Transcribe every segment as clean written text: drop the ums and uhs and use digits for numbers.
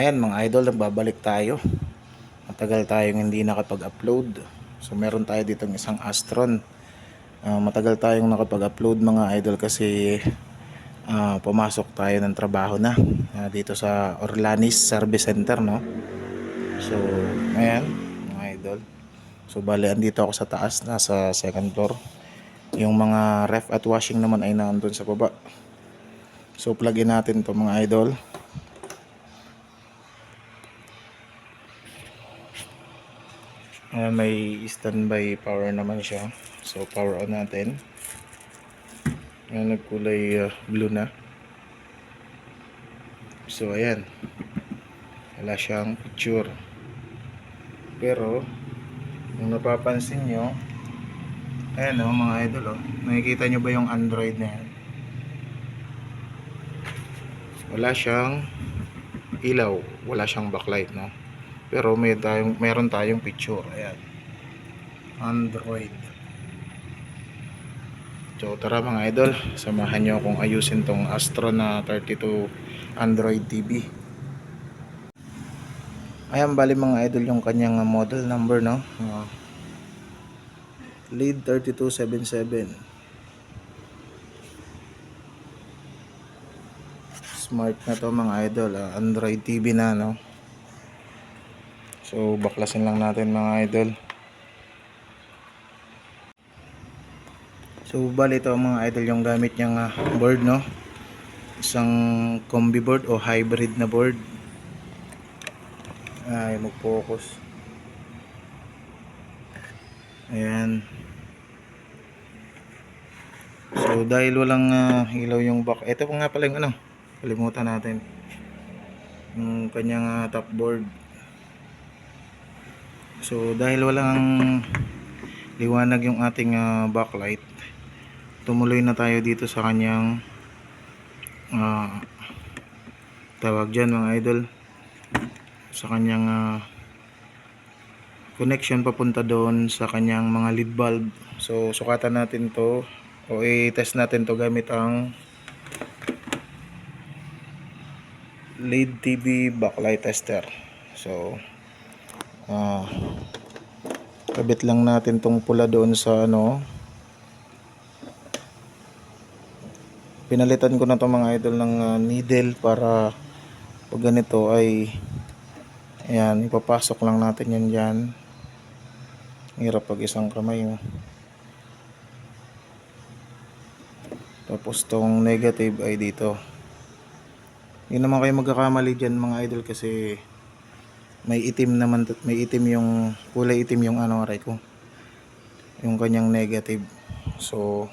Ayan mga idol, nagbabalik tayo. Matagal tayong hindi nakapag-upload. So meron tayo ditong isang Astron. Matagal tayong nakapag-upload mga idol kasi pumasok tayo ng trabaho na dito sa Orlanis Service Center, no? So ayan mga idol. So bali andito ako sa taas, nasa second floor. Yung mga ref at washing naman ay nandun sa baba. So plug in natin to mga idol. May standby power naman siya. So power on natin. Nagkulay blue na. So ayan, wala siyang picture. Pero kung napapansin nyo, ayan mga idol, nakikita nyo ba yung Android na yan? Wala siyang ilaw, wala siyang backlight, no? Pero meron tayong picture. Ayan, Android. So tara mga idol, samahan nyo akong ayusin tong Astron na 32 Android TV. Ayan, bali mga idol yung kanyang model number, no? Lead 3277. Smart na to mga idol, Android TV na, no? So baklasin lang natin mga idol. So bali ito mga idol yung gamit niyang board, no? Isang combi board o hybrid na board. Ay mag-focus. Ayan. So dahil walang ilaw yung back, ito pa nga pala yung kalimutan natin, yung kanyang top board. So dahil walang liwanag yung ating backlight, tumuloy na tayo dito sa kanyang tawag dyan mga idol, sa kanyang connection papunta doon sa kanyang mga lead bulb. So sukatan natin to o i-test natin to gamit ang LED TV backlight tester. So kabit lang natin tong pula doon sa pinalitan ko na to mga idol ng needle para pag ganito ay ayan, ipapasok lang natin yan dyan. Hirap pag isang kamay, no? Tapos tong negative ay dito. Hindi naman kayo magkakamali dyan mga idol kasi may itim naman, may itim yung kulay itim yung aray ko, yung kanyang negative. So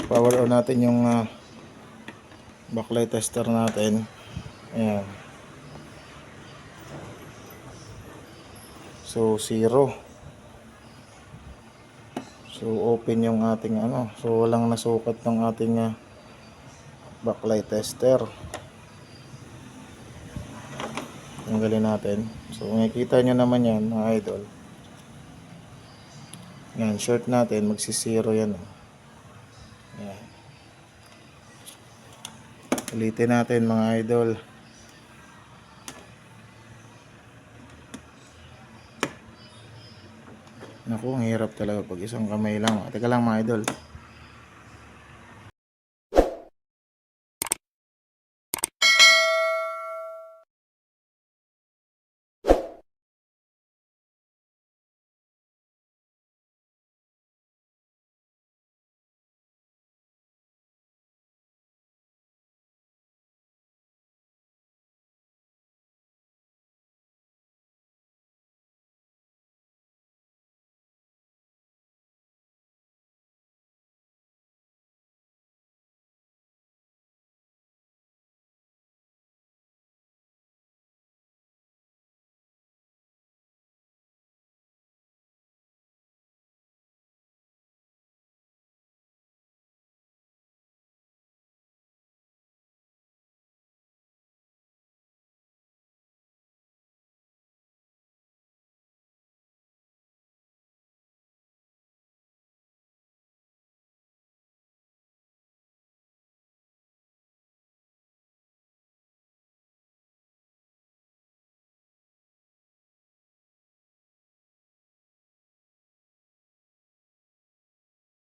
power on natin yung backlight tester natin. Ayan. So 0. So open yung ating so walang nasukat ng ating backlight tester. Tanggalin natin. So makikita nyo naman yan mga idol. Yan, short natin, magsi-0 yan. Yan. Ulitin natin mga idol. Naku, ang hirap talaga pag isang kamay lang. Teka lang mga idol.